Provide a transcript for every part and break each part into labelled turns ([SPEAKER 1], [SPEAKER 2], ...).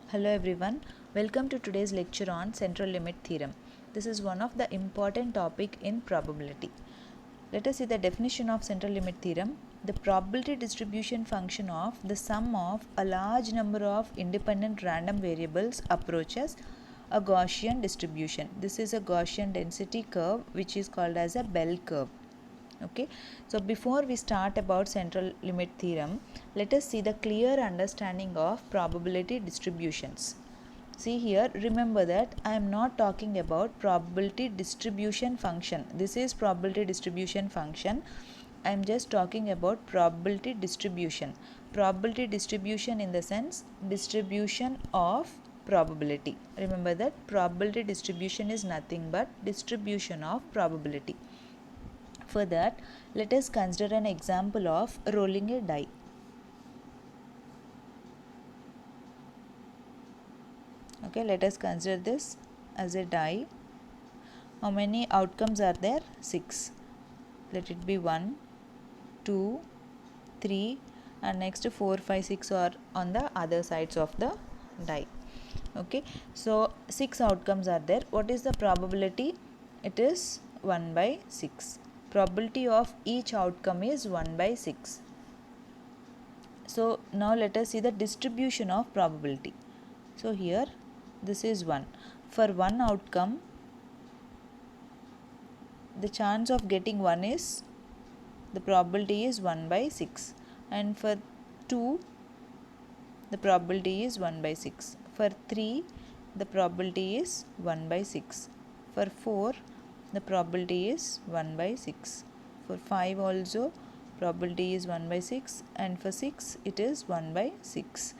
[SPEAKER 1] Hello everyone, welcome to today's lecture on central limit theorem. This is one of the important topic in probability. Let us see the definition of central limit theorem. The probability distribution function of the sum of a large number of independent random variables approaches a Gaussian distribution. This is a Gaussian density curve which is called as a bell curve. Okay, so before we start about central limit theorem, let us see the clear understanding of probability distributions. See here, remember that I am not talking about probability distribution function. This is probability distribution function. I am just talking about probability distribution. Probability distribution in the sense distribution of probability. Remember that probability distribution is nothing but distribution of probability. For that, let us consider an example of rolling a die. Okay, let us consider this as a die. How many outcomes are there? 6. Let it be 1, 2, 3 and next 4, 5, 6 are on the other sides of the die. Okay, so 6 outcomes are there. What is the probability? It is 1 by 6. Probability of each outcome is 1 by 6. So now let us see the distribution of probability. So here this is 1. For one outcome, the chance of getting 1 is, the probability is 1 by 6. And for 2, the probability is 1 by 6. For 3, the probability is 1 by 6. For 4, the probability is 1 by 6. For 5 also, probability is 1 by 6, and for 6 it is 1 by 6.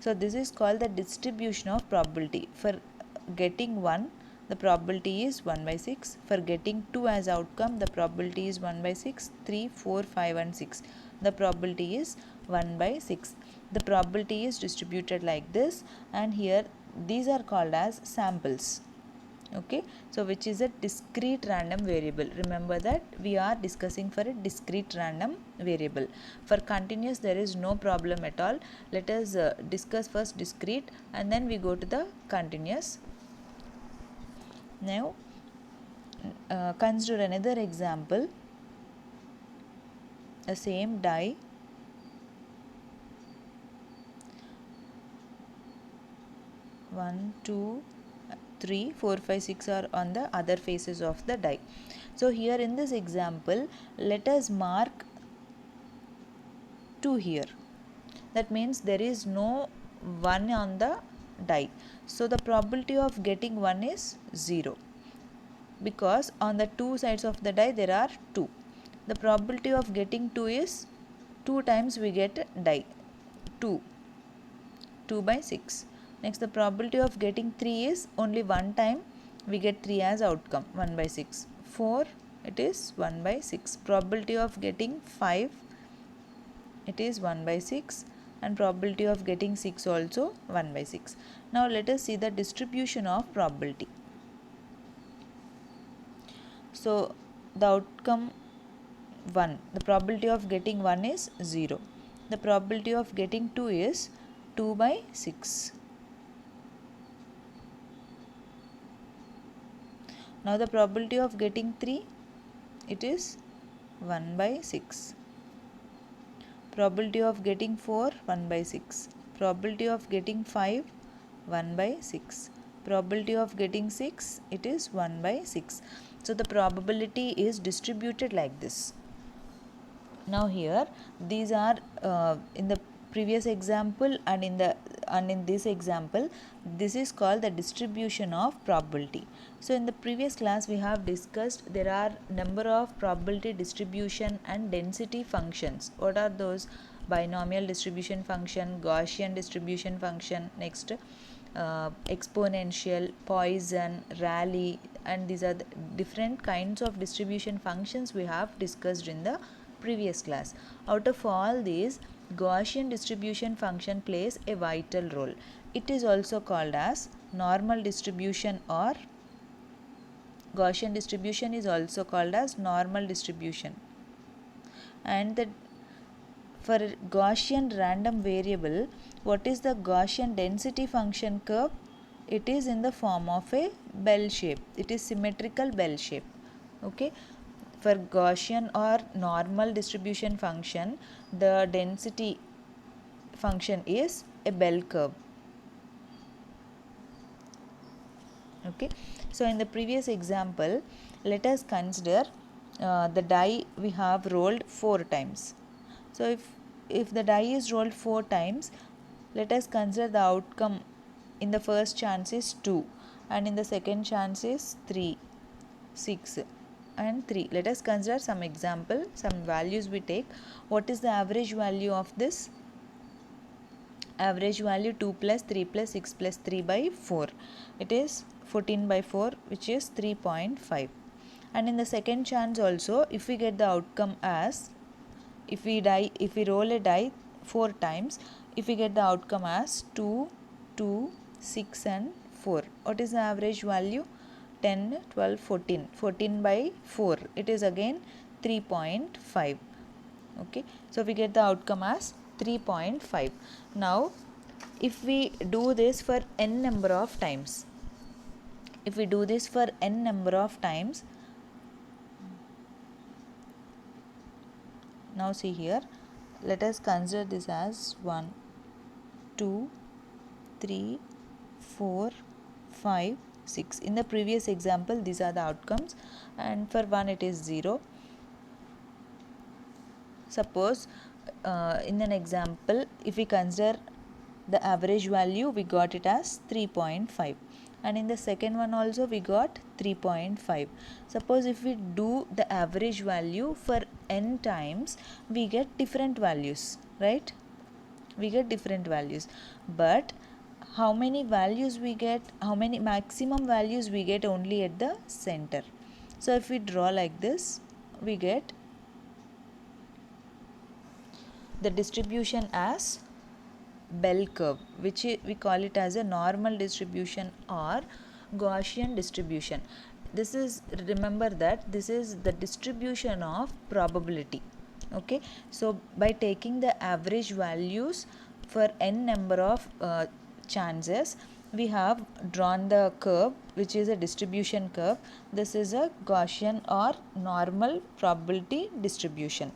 [SPEAKER 1] So this is called the distribution of probability. For getting 1, the probability is 1 by 6. For getting 2 as outcome, the probability is 1 by 6. 3, 4, 5 and 6, the probability is 1 by 6. The probability is distributed like this, and here these are called as samples. Okay, so which is a discrete random variable. Remember that we are discussing for a discrete random variable. For continuous there is no problem at all. Let us discuss first discrete and then we go to the continuous. Now consider another example. A same die, one, two, 3, 4, 5, 6 are on the other faces of the die. So here in this example, let us mark 2 here. That means there is no 1 on the die. So the probability of getting 1 is 0, because on the two sides of the die there are 2. The probability of getting 2 is 2 times we get die, 2 by 6. Next, the probability of getting 3 is only one time we get 3 as outcome, 1 by 6. 4, it is 1 by 6. Probability of getting 5, it is 1 by 6, and probability of getting 6 also 1 by 6. Now let us see the distribution of probability. So the outcome 1, the probability of getting 1 is 0. The probability of getting 2 is 2 by 6. Now the probability of getting 3, it is 1 by 6. Probability of getting 4, 1 by 6. Probability of getting 5, 1 by 6. Probability of getting 6, it is 1 by 6. So the probability is distributed like this. Now here these are in the previous example and in this example, this is called the distribution of probability. So in the previous class we have discussed there are number of probability distribution and density functions. What are those? Binomial distribution function, Gaussian distribution function, next exponential, Poisson, Rayleigh, and these are the different kinds of distribution functions we have discussed in the previous class. Out of all these, Gaussian distribution function plays a vital role. It is also called as normal distribution, or Gaussian distribution is also called as normal distribution. And For Gaussian random variable, what is the Gaussian density function curve? It is in the form of a bell shape. It is symmetrical bell shape. Okay. For Gaussian or normal distribution function, the density function is a bell curve. Okay. So in the previous example, let us consider the die we have rolled 4 times. So if the die is rolled 4 times, let us consider the outcome in the first chance is 2 and in the second chance is 3, 6 and 3. Let us consider some example, some values we take. What is the average value of this? Average value 2 plus 3 plus 6 plus 3 by 4. It is 14 by 4, which is 3.5. And in the second chance also, if we get the outcome as, if we roll a die 4 times, if we get the outcome as 2, 2, 6 and 4. What is the average value? 10, 12, 14. 14 by 4. It is again 3.5. Okay. So we get the outcome as 3.5. Now, if we do this for n number of times, now see here, let us consider this as 1, 2, 3, 4, 5, 6. In the previous example, these are the outcomes, and for 1 it is 0. Suppose in an example, if we consider the average value, we got it as 3.5, and in the second one also we got 3.5. Suppose if we do the average value for n times, we get different values, right? We get different values, but how many values we get, how many maximum values we get only at the center. So if we draw like this, we get the distribution as bell curve, which we call it as a normal distribution or Gaussian distribution. This is, remember that this is the distribution of probability. Okay. So by taking the average values for n number of chances, we have drawn the curve, which is a distribution curve. This is a Gaussian or normal probability distribution.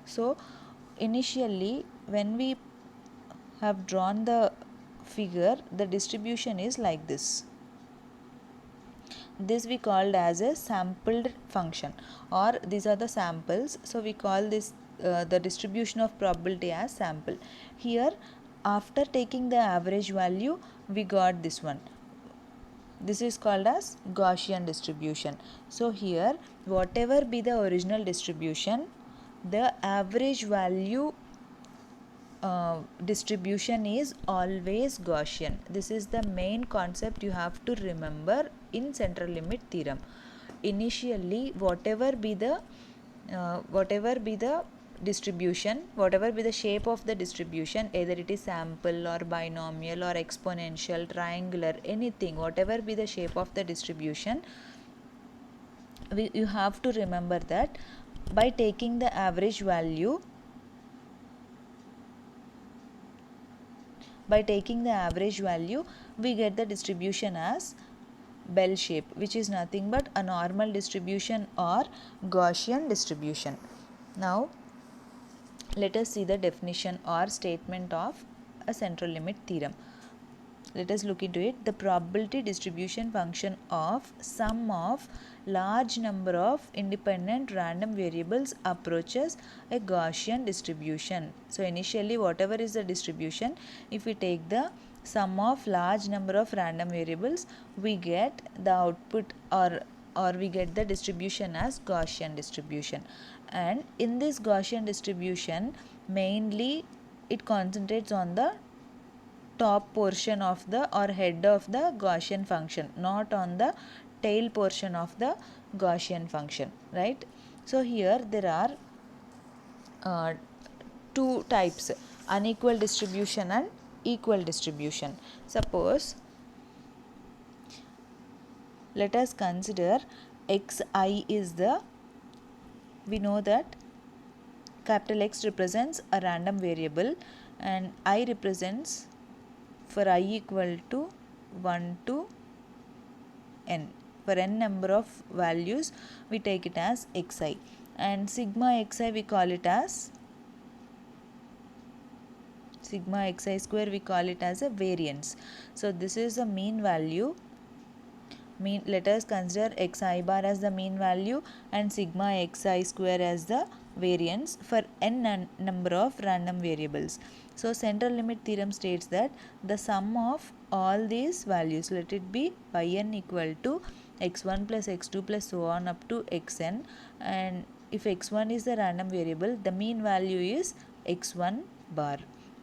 [SPEAKER 1] So initially, when we have drawn the figure, the distribution is like this. This we called as a sampled function, or these are the samples. So we call this the distribution of probability as sample. Here, after taking the average value, we got this one. This is called as Gaussian distribution. So here, whatever be the original distribution, the average value distribution is always Gaussian. This is the main concept you have to remember in central limit theorem. Initially, whatever be the distribution, whatever be the shape of the distribution, either it is sample or binomial or exponential, triangular, anything, whatever be the shape of the distribution, you have to remember that by taking the average value, we get the distribution as bell shape, which is nothing but a normal distribution or Gaussian distribution. Now let us see the definition or statement of a central limit theorem. Let us look into it. The probability distribution function of sum of large number of independent random variables approaches a Gaussian distribution. So initially, whatever is the distribution, if we take the sum of large number of random variables, we get the output or we get the distribution as Gaussian distribution. And in this Gaussian distribution, mainly it concentrates on the top portion of the or head of the Gaussian function, not on the tail portion of the Gaussian function, right? So here there are two types, unequal distribution and equal distribution. Suppose let us consider xi is the, we know that capital X represents a random variable and I represents for I equal to 1 to n. For n number of values we take it as xi, and sigma xi we call it as sigma xi square, we call it as a variance. So this is the mean value. Let us consider xi bar as the mean value and sigma xi square as the variance for n number of random variables. So central limit theorem states that the sum of all these values, let it be yn equal to x1 plus x2 plus so on up to xn, and if x1 is the random variable, the mean value is x1 bar.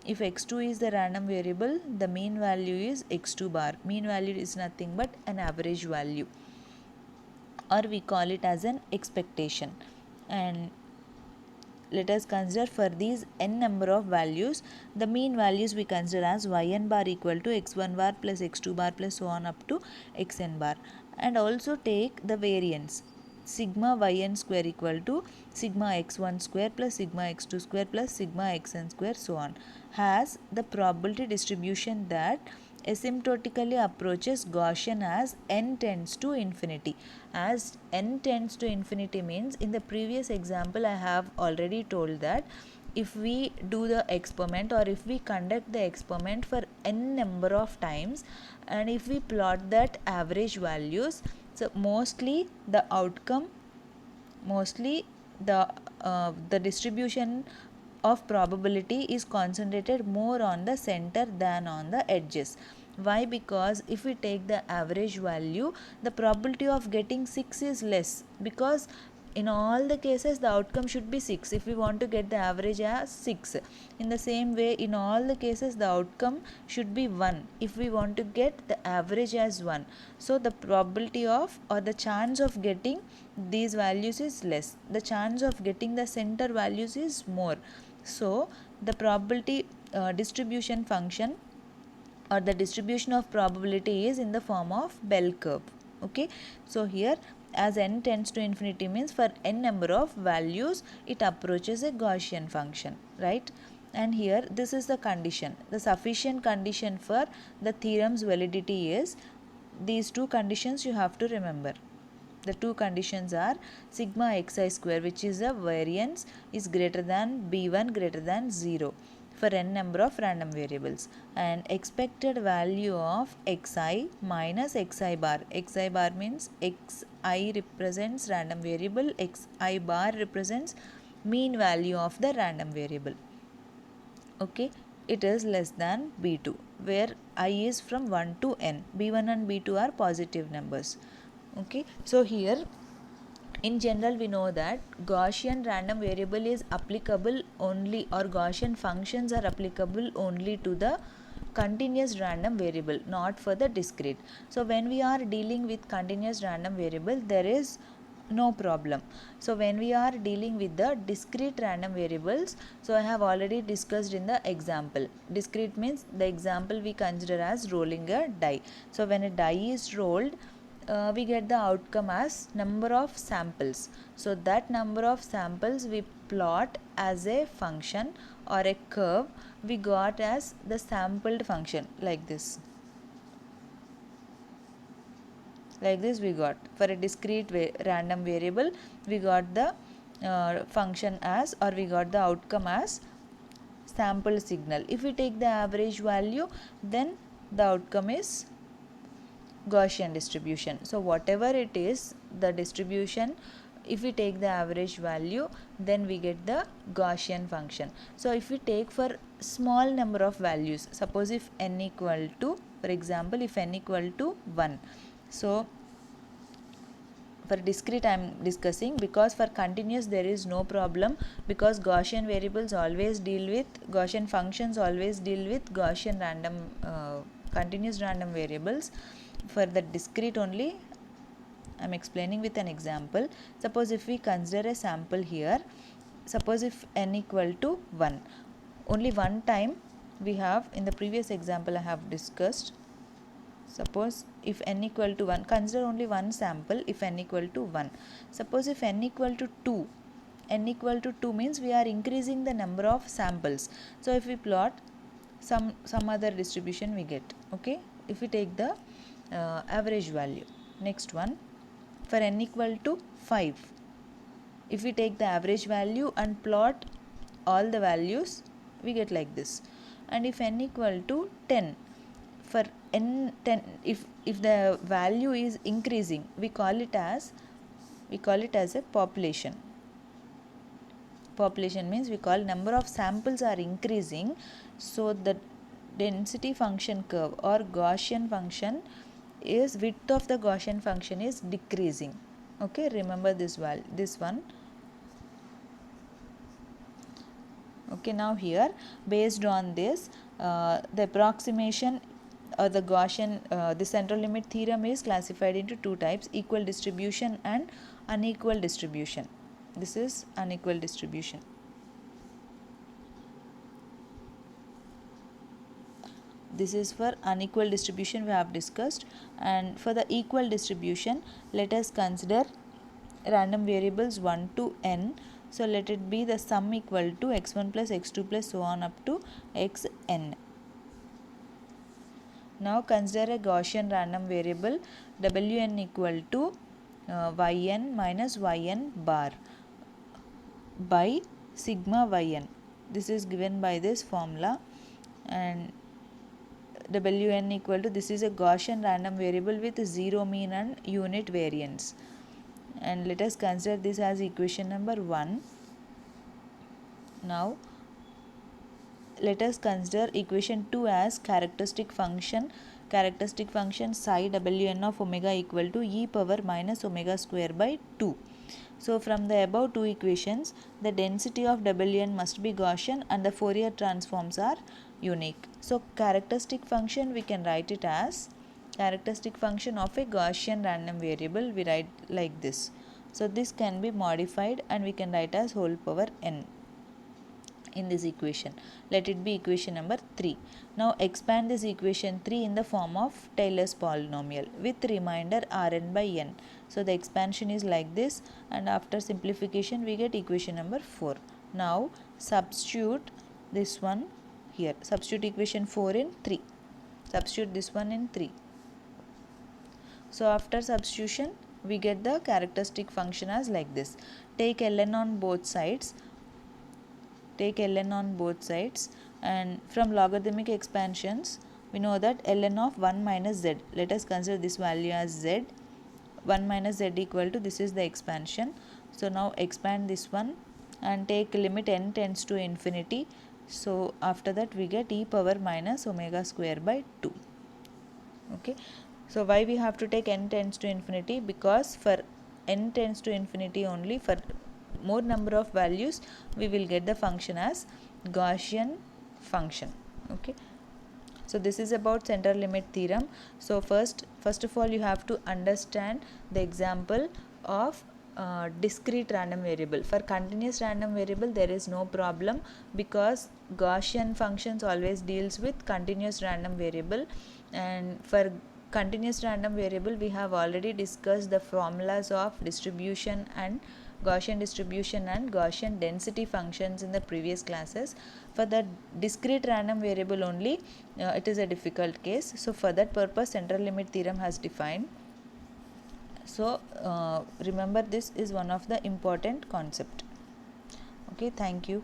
[SPEAKER 1] If x2 is the random variable, the mean value is x2 bar. Mean value is nothing but an average value, or we call it as an expectation. And let us consider for these n number of values, the mean values we consider as yn bar equal to x1 bar plus x2 bar plus so on up to xn bar, and also take the variance sigma yn square equal to sigma x1 square plus sigma x2 square plus sigma xn square so on, has the probability distribution that asymptotically approaches Gaussian as n tends to infinity. As n tends to infinity means, in the previous example I have already told that if we do the experiment or if we conduct the experiment for n number of times and if we plot that average values, so mostly the outcome, the distribution of probability is concentrated more on the center than on the edges. Why? Because if we take the average value, the probability of getting 6 is less, because in all the cases the outcome should be 6 if we want to get the average as 6. In the same way, in all the cases the outcome should be 1 if we want to get the average as 1. So the probability of, or the chance of getting these values is less, the chance of getting the center values is more. So the probability distribution function or the distribution of probability is in the form of bell curve. Okay, so here as n tends to infinity means for n number of values it approaches a Gaussian function, right? And here this is the condition, the sufficient condition for the theorem's validity is these two conditions you have to remember. The two conditions are sigma xi square, which is a variance, is greater than b1 greater than 0 for n number of random variables, and expected value of xi minus xi bar. Xi bar means xi represents random variable, xi bar represents mean value of the random variable. Okay, it is less than b2, where I is from 1 to n. b1 and b2 are positive numbers. Okay, so here in general we know that Gaussian random variable is applicable only, or Gaussian functions are applicable only to the continuous random variable, not for the discrete. So when we are dealing with continuous random variable, there is no problem. So when we are dealing with the discrete random variables, so I have already discussed in the example. Discrete means the example we consider as rolling a die. So when a die is rolled, we get the outcome as number of samples. So that number of samples we plot as a function or a curve, we got as the sampled function, like this. Like this we got for a discrete random variable, we got the function as, or we got the outcome as sample signal. If we take the average value, then the outcome is Gaussian distribution. So whatever it is, the distribution, if we take the average value, then we get the Gaussian function. So if we take for small number of values, suppose if n equal to, for example, if n equal to 1. So for discrete I am discussing, because for continuous there is no problem, because Gaussian variables always deal with, Gaussian functions always deal with Gaussian random continuous random variables. For the discrete only I am explaining with an example. Suppose if we consider a sample here, suppose if n equal to 1, only one time we have, in the previous example I have discussed. Suppose if n equal to 1, consider only one sample if n equal to 1. Suppose if n equal to 2, n equal to 2 means we are increasing the number of samples. So if we plot some other distribution we get. Okay, if we take the average value. Next one, for n equal to 5, if we take the average value and plot all the values, we get like this. And if n equal to 10, for n 10, if the value is increasing, we call it as a population. Population means we call number of samples are increasing, so the density function curve or Gaussian function is, width of the Gaussian function is decreasing. Okay, remember this one. Okay, now here based on this, the approximation or the Gaussian, the central limit theorem is classified into two types: equal distribution and unequal distribution. This is unequal distribution. This is for unequal distribution we have discussed. And for the equal distribution, let us consider random variables 1 to n. So let it be the sum equal to x1 plus x2 plus so on up to xn. Now consider a Gaussian random variable wn equal to yn minus yn bar by sigma yn. This is given by this formula, and wn equal to, this is a Gaussian random variable with zero mean and unit variance. And let us consider this as equation number 1. Now let us consider equation 2 as characteristic function psi wn of omega equal to e power minus omega square by 2. So from the above two equations, the density of wn must be Gaussian and the Fourier transforms are unique. So characteristic function, we can write it as characteristic function of a Gaussian random variable, we write like this. So this can be modified and we can write as whole power n in this equation. Let it be equation number 3. Now expand this equation 3 in the form of Taylor's polynomial with remainder Rn by n. So the expansion is like this, and after simplification we get equation number 4. Now substitute this one here. Substitute equation 4 in 3. Substitute this one in 3. So after substitution we get the characteristic function as like this. Take ln on both sides. And from logarithmic expansions we know that ln of 1 minus z. Let us consider this value as z. 1 minus z equal to, this is the expansion. So now expand this one and take limit n tends to infinity. So after that we get e power minus omega square by 2. Okay. So why we have to take n tends to infinity? Because for n tends to infinity only, for more number of values we will get the function as Gaussian function. Okay. So this is about central limit theorem. So first of all you have to understand the example of discrete random variable. For continuous random variable there is no problem, because Gaussian functions always deals with continuous random variable, and for continuous random variable we have already discussed the formulas of distribution and Gaussian distribution and Gaussian density functions in the previous classes. For the discrete random variable only it is a difficult case. So for that purpose central limit theorem has defined. So remember, this is one of the important concept. Okay, thank you.